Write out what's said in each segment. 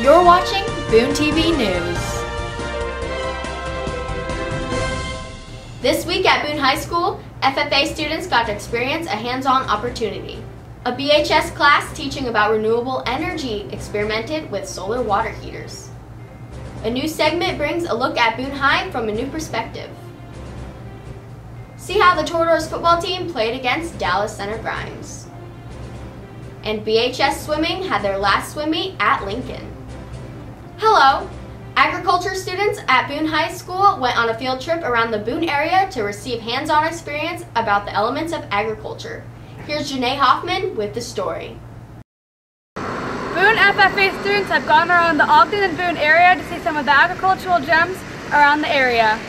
You're watching Boone TV News. This week at Boone High School, FFA students got to experience a hands-on opportunity. A BHS class teaching about renewable energy experimented with solar water heaters. A new segment brings a look at Boone High from a new perspective. See how the Toreadors football team played against Dallas Center Grimes. And BHS swimming had their last swim meet at Lincoln. Hello! Agriculture students at Boone High School went on a field trip around the Boone area to receive hands-on experience about the elements of agriculture. Here's Janae Hoffman with the story. Boone FFA students have gone around the Ogden and Boone area to see some of the agricultural gems around the area.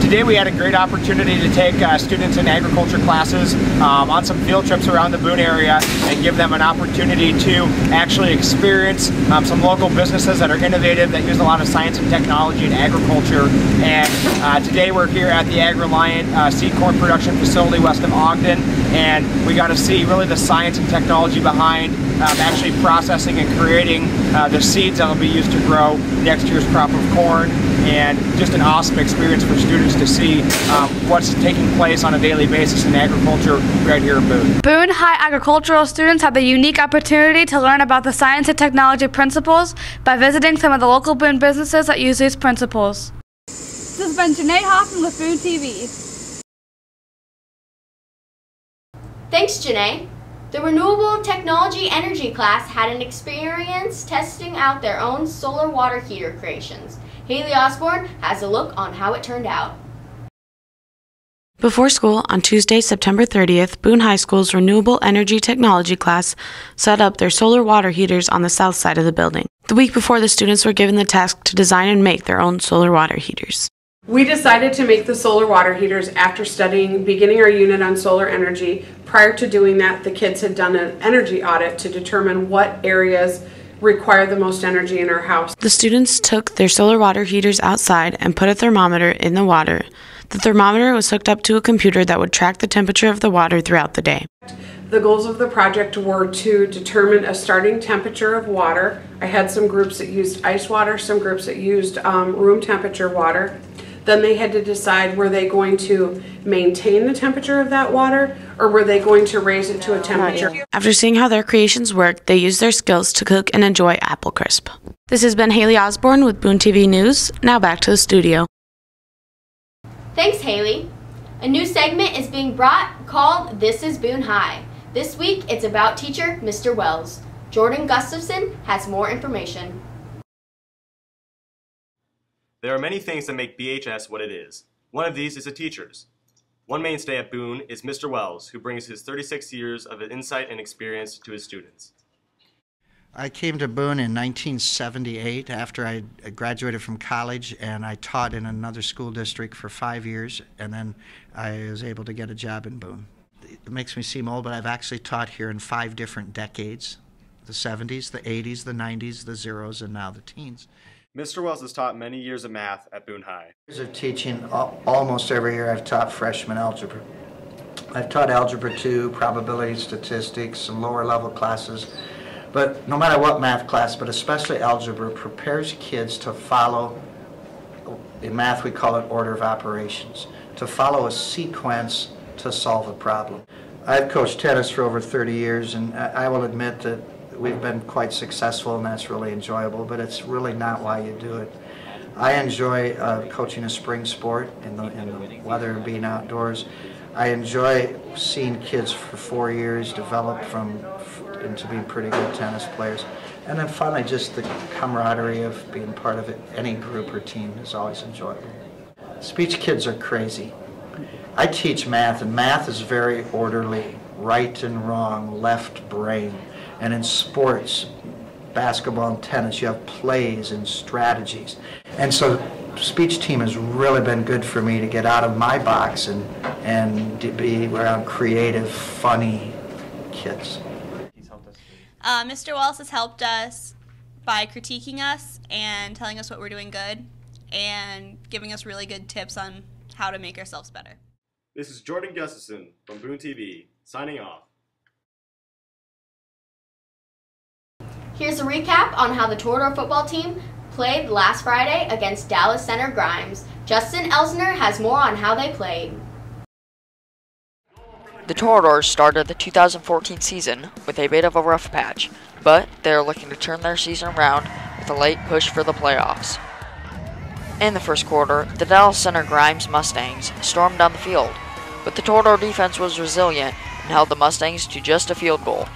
Today we had a great opportunity to take students in agriculture classes on some field trips around the Boone area and give them an opportunity to actually experience some local businesses that are innovative, that use a lot of science and technology in agriculture. And today we're here at the Agri-Lion seed corn production facility west of Ogden, and we got to see really the science and technology behind actually processing and creating the seeds that will be used to grow next year's crop of corn. And just an awesome experience for students to see what's taking place on a daily basis in agriculture right here in Boone. Boone High agricultural students had the unique opportunity to learn about the science and technology principles by visiting some of the local Boone businesses that use these principles. This has been Janae Hoffman with Boone TV. Thanks, Janae. The Renewable Technology Energy class had an experience testing out their own solar water heater creations. Haley Osborne has a look on how it turned out. Before school, on Tuesday, September 30th, Boone High School's Renewable Energy Technology class set up their solar water heaters on the south side of the building. The week before, the students were given the task to design and make their own solar water heaters. We decided to make the solar water heaters after beginning our unit on solar energy. Prior to doing that, the kids had done an energy audit to determine what areas require the most energy in our house. The students took their solar water heaters outside and put a thermometer in the water. The thermometer was hooked up to a computer that would track the temperature of the water throughout the day. The goals of the project were to determine a starting temperature of water. I had some groups that used ice water, some groups that used room temperature water. Then they had to decide, were they going to maintain the temperature of that water, or were they going to raise it to a temperature? After seeing how their creations worked, they used their skills to cook and enjoy apple crisp. This has been Haley Osborne with Boone TV News. Now back to the studio. Thanks, Haley. A new segment is being brought called This is Boone High. This week it's about teacher Mr. Wells. Jordan Gustafson has more information. There are many things that make BHS what it is. One of these is the teachers. One mainstay at Boone is Mr. Wells, who brings his 36 years of insight and experience to his students. I came to Boone in 1978 after I graduated from college, and I taught in another school district for 5 years, and then I was able to get a job in Boone. It makes me seem old, but I've actually taught here in 5 different decades: the 70s, the 80s, the 90s, the zeros, and now the teens. Mr. Wells has taught many years of math at Boone High. Years of teaching, almost every year I've taught freshman algebra. I've taught Algebra 2, probability statistics, some lower level classes. But no matter what math class, but especially algebra, prepares kids to follow, in math we call it order of operations, to follow a sequence to solve a problem. I've coached tennis for over 30 years, and I will admit that we've been quite successful, and that's really enjoyable, but it's really not why you do it. I enjoy coaching a spring sport in the weather and being outdoors. I enjoy seeing kids for 4 years develop into being pretty good tennis players. And then finally, just the camaraderie of being part of any group or team is always enjoyable. Speech kids are crazy. I teach math, and math is very orderly, right and wrong, left brain. And in sports, basketball and tennis, you have plays and strategies. And so speech team has really been good for me to get out of my box and to be around creative, funny kids. Mr. Wells has helped us by critiquing us and telling us what we're doing good and giving us really good tips on how to make ourselves better. This is Jordan Gustafson from Boone TV, signing off. Here's a recap on how the Torador football team played last Friday against Dallas Center Grimes. Justin Elsner has more on how they played. The Toradors started the 2014 season with a bit of a rough patch, but they're looking to turn their season around with a late push for the playoffs. In the first quarter, the Dallas Center Grimes Mustangs stormed down the field, but the Torador defense was resilient and held the Mustangs to just a field goal.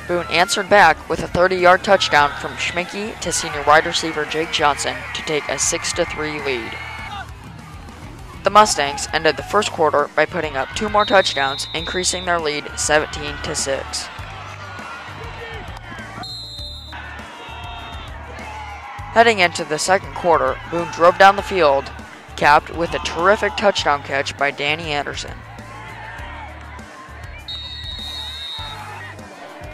Boone answered back with a 30-yard touchdown from Schminke to senior wide receiver Jake Johnson to take a 6-3 lead. The Mustangs ended the first quarter by putting up 2 more touchdowns, increasing their lead 17-6. Heading into the second quarter, Boone drove down the field, capped with a terrific touchdown catch by Danny Anderson.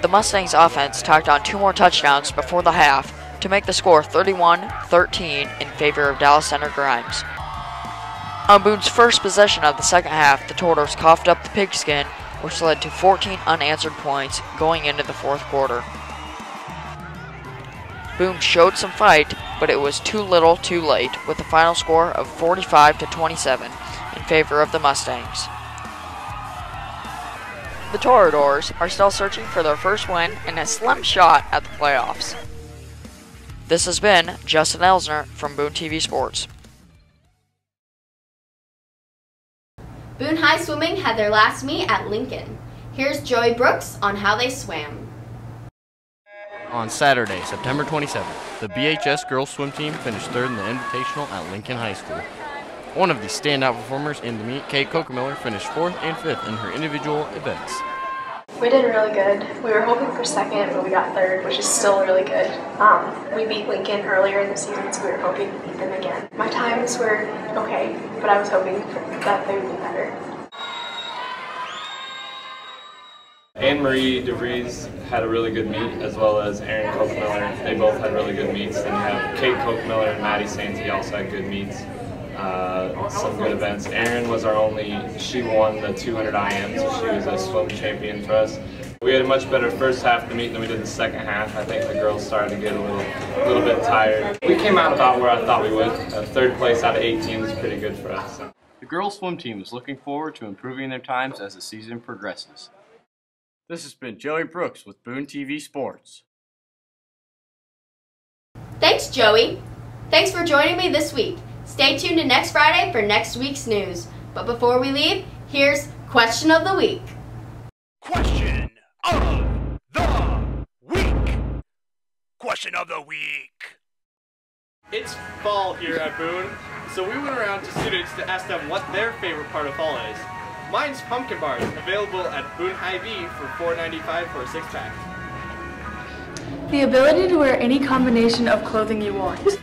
The Mustangs offense tacked on 2 more touchdowns before the half to make the score 31-13 in favor of Dallas Center Grimes. On Boone's first possession of the second half, the Toradors coughed up the pigskin, which led to 14 unanswered points going into the fourth quarter. Boone showed some fight, but it was too little too late, with a final score of 45-27 in favor of the Mustangs. The Toradors are still searching for their first win and a slim shot at the playoffs. This has been Justin Elsner from Boone TV Sports. Boone High Swimming had their last meet at Lincoln. Here's Joey Brooks on how they swam. On Saturday, September 27th, the BHS girls swim team finished 3rd in the Invitational at Lincoln High School. One of the standout performers in the meet, Kate Kochemiller, finished 4th and 5th in her individual events. We did really good. We were hoping for 2nd, but we got 3rd, which is still really good. We beat Lincoln earlier in the season, so we were hoping to beat them again. My times were okay, but I was hoping that they would be better. Anne-Marie DeVries had a really good meet, as well as Erin Kochemiller. They both had really good meets. Then you have Kate Kochemiller and Maddie Santee also had good meets. Some good events. Erin was she won the 200 IM, so she was a swim champion for us. We had a much better first half of the meet than we did the second half. I think the girls started to get a little bit tired. We came out about where I thought we would. 3rd place out of 8 teams is pretty good for us. The girls swim team is looking forward to improving their times as the season progresses. This has been Joey Brooks with Boone TV Sports. Thanks, Joey. Thanks for joining me this week. Stay tuned to next Friday for next week's news. But before we leave, here's Question of the Week. Question of the Week. Question of the Week. It's fall here at Boone, so we went around to students to ask them what their favorite part of fall is. Mine's pumpkin bars, available at Boone High V for $4.95 for a 6-pack. The ability to wear any combination of clothing you want.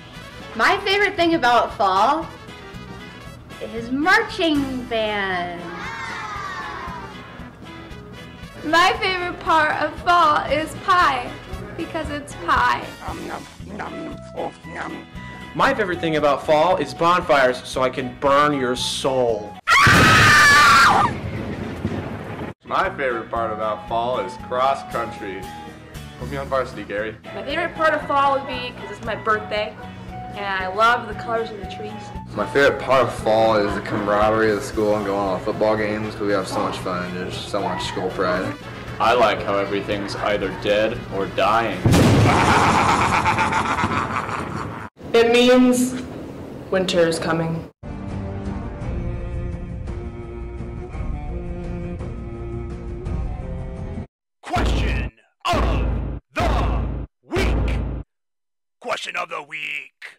My favorite thing about fall is marching bands. My favorite part of fall is pie, because it's pie. My favorite thing about fall is bonfires, so I can burn your soul. My favorite part about fall is cross country. Put me on varsity, Gary. My favorite part of fall would be because it's my birthday, and I love the colors of the trees. My favorite part of fall is the camaraderie of the school and going on football games because we have so much fun and there's so much school pride. I like how everything's either dead or dying. It means winter is coming. Question of the Week. Question of the Week.